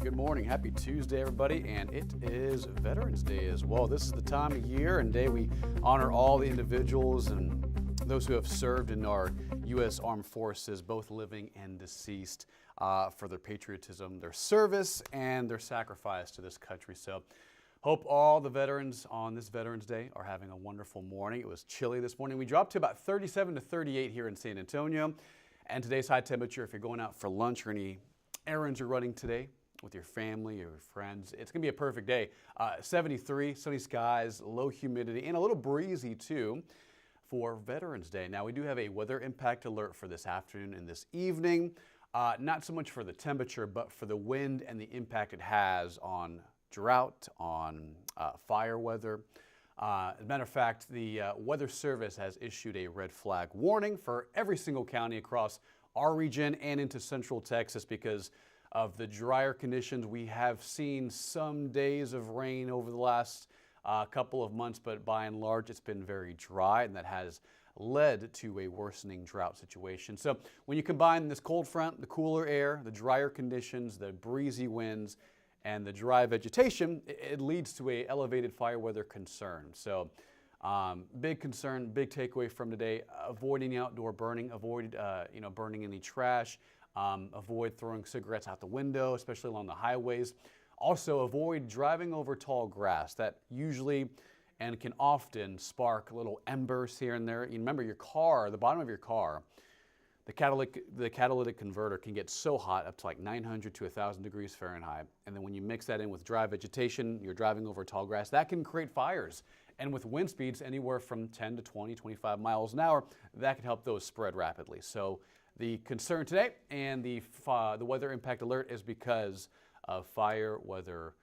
Good morning. Happy Tuesday, everybody, and it is Veterans Day as well. This is the time of year and day we honor all the individuals and those who have served in our U.S. Armed Forces, both living and deceased, for their patriotism, their service, and their sacrifice to this country. So hope all the veterans on this Veterans Day are having a wonderful morning. It was chilly this morning. We dropped to about 37 to 38 here in San Antonio. And today's high temperature, if you're going out for lunch or any errands you're running today with your family or your friends, it's going to be a perfect day. 73, sunny skies, low humidity, and a little breezy too for Veterans Day. Now, we do have a weather impact alert for this afternoon and this evening. Not so much for the temperature, but for the wind and the impact it has on drought, on fire weather. As a matter of fact, the Weather Service has issued a red flag warning for every single county across our region and into central Texas because of the drier conditions. We have seen some days of rain over the last couple of months, but by and large, it's been very dry, and that has led to a worsening drought situation. So when you combine this cold front, the cooler air, the drier conditions, the breezy winds, and the dry vegetation, it leads to a elevated fire weather concern. So big concern, big takeaway from today: avoid any outdoor burning, avoid burning any trash, avoid throwing cigarettes out the window, especially along the highways. Also, avoid driving over tall grass that usually and can often spark little embers here and there. You remember your car, the bottom of your car, the catalytic converter can get so hot, up to like 900 to 1,000 degrees Fahrenheit. And then when you mix that in with dry vegetation, you're driving over tall grass, that can create fires. And with wind speeds anywhere from 10 to 20, 25 miles an hour, that can help those spread rapidly. So the concern today and the weather impact alert is because of fire weather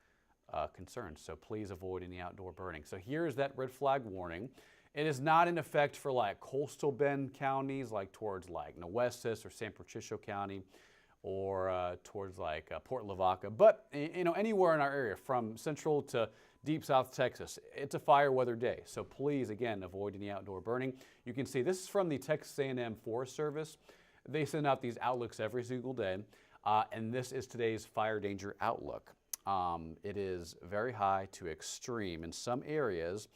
concerns. So please avoid any outdoor burning. So here's that red flag warning. It is not in effect for like coastal Bend counties, like towards like Nueces or San Patricio County, or towards like Port Lavaca. But anywhere in our area, from central to deep South Texas, it's a fire weather day. So please, again, avoid any outdoor burning. You can see this is from the Texas A&M Forest Service. They send out these outlooks every single day, and this is today's fire danger outlook. It is very high to extreme in some areas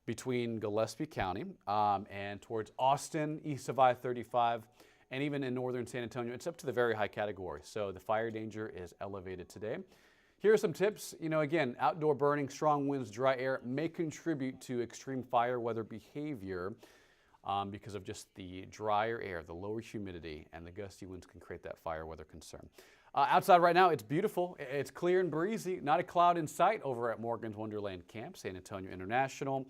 between Gillespie County and towards Austin, east of I-35, and even in northern San Antonio. It's up to the very high category. So the fire danger is elevated today. Here are some tips. Again, outdoor burning, strong winds, dry air may contribute to extreme fire weather behavior because of just the drier air, the lower humidity, and the gusty winds can create that fire weather concern. Outside right now, it's beautiful. It's clear and breezy. Not a cloud in sight over at Morgan's Wonderland Camp, San Antonio International.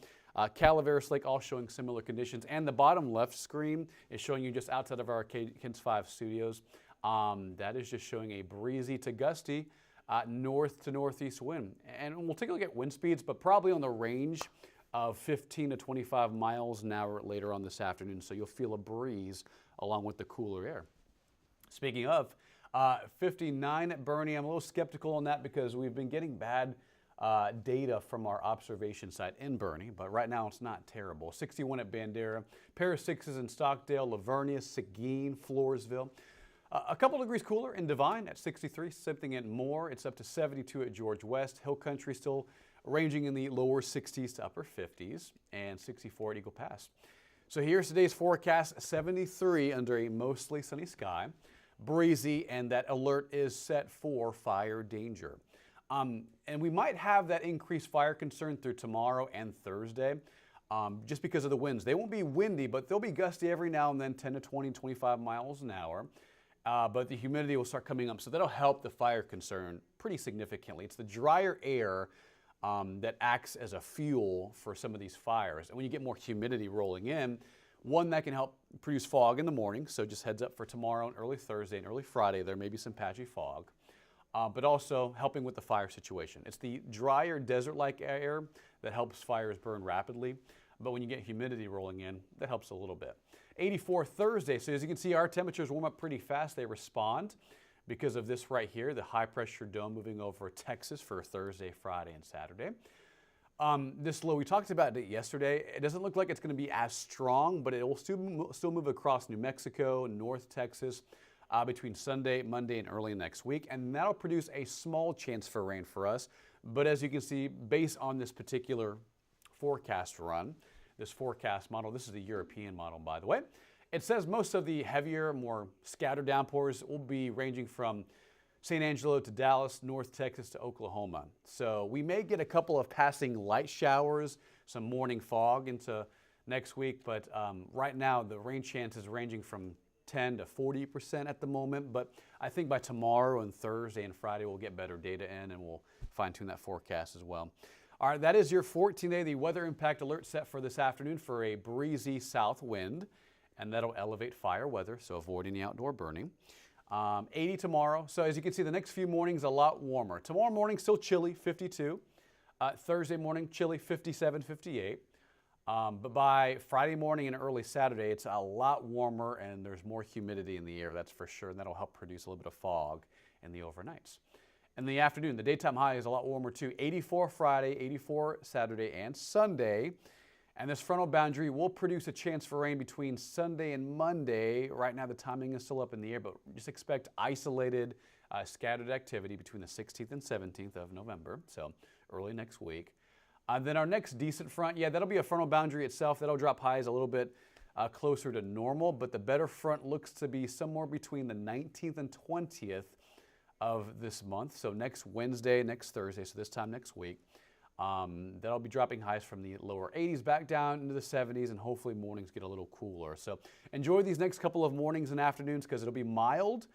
Calaveras Lake, all showing similar conditions. And the bottom left screen is showing you just outside of our KENS 5 studios. That is just showing a breezy to gusty north to northeast wind. And we'll take a look at wind speeds, but probably on the range of 15 to 25 miles an hour later on this afternoon. So you'll feel a breeze along with the cooler air. Speaking of 59 at Bernie, I'm a little skeptical on that because we've been getting bad data from our observation site in Bernie, but right now it's not terrible. 61 at Bandera, pair of sixes in Stockdale, Lavernia, Seguin, Floresville. A couple degrees cooler in Devine at 63, something at Moore. It's up to 72 at George West. Hill Country still ranging in the lower 60s to upper 50s, and 64 at Eagle Pass. So here's today's forecast: 73 under a mostly sunny sky, breezy, and that alert is set for fire danger. And we might have that increased fire concern through tomorrow and Thursday just because of the winds. They won't be windy, but they'll be gusty every now and then, 10 to 20, 25 miles an hour. But the humidity will start coming up, so that'll help the fire concern pretty significantly. It's the drier air that acts as a fuel for some of these fires. And when you get more humidity rolling in, one, that can help produce fog in the morning, so just heads up for tomorrow and early Thursday and early Friday, there may be some patchy fog. But also helping with the fire situation. It's the drier desert-like air that helps fires burn rapidly, but when you get humidity rolling in, that helps a little bit. 84 Thursday, so as you can see, our temperatures warm up pretty fast. They respond because of this right here, the high-pressure dome moving over Texas for Thursday, Friday, and Saturday. This low, we talked about it yesterday. It doesn't look like it's going to be as strong, but it will still move across New Mexico, North Texas, between Sunday, Monday, and early next week. And that'll produce a small chance for rain for us. But as you can see, based on this particular forecast run, this forecast model, this is the European model, by the way, it says most of the heavier, more scattered downpours will be ranging from San Angelo to Dallas, North Texas to Oklahoma. So we may get a couple of passing light showers, some morning fog into next week, but right now the rain chance is ranging from 10 to 40% at the moment, but I think by tomorrow and Thursday and Friday we'll get better data in and we'll fine-tune that forecast as well. All right, that is your 14-day, the weather impact alert set for this afternoon for a breezy south wind, and that'll elevate fire weather, so avoid any outdoor burning. 80 tomorrow. So as you can see, the next few mornings a lot warmer. Tomorrow morning still chilly, 52. Thursday morning chilly, 57, 58. But by Friday morning and early Saturday, it's a lot warmer and there's more humidity in the air, that's for sure. And that'll help produce a little bit of fog in the overnights. In the afternoon, the daytime high is a lot warmer too. 84 Friday, 84 Saturday and Sunday. And this frontal boundary will produce a chance for rain between Sunday and Monday. Right now, the timing is still up in the air, but just expect isolated, scattered activity between the 16th and 17th of November, so early next week. Then our next decent front, yeah, that'll be a frontal boundary itself. That'll drop highs a little bit closer to normal, but the better front looks to be somewhere between the 19th and 20th of this month. So next Wednesday, next Thursday, so this time next week. That'll be dropping highs from the lower 80s back down into the 70s, and hopefully mornings get a little cooler. So enjoy these next couple of mornings and afternoons because it'll be mild,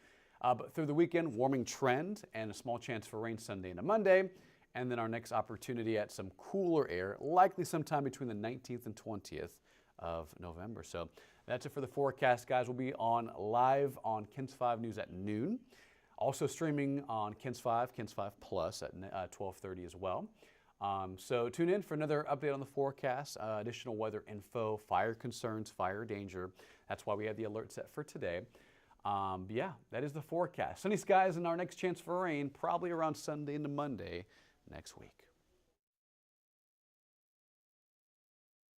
but through the weekend, warming trend and a small chance for rain Sunday into Monday. And then our next opportunity at some cooler air, likely sometime between the 19th and 20th of November. So that's it for the forecast, guys. We'll be on live on KENS 5 News at noon. Also streaming on KENS 5, KENS 5 Plus at 12:30 as well. So tune in for another update on the forecast, additional weather info, fire concerns, fire danger. That's why we had the alert set for today. But yeah, that is the forecast. Sunny skies and our next chance for rain probably around Sunday into Monday next week.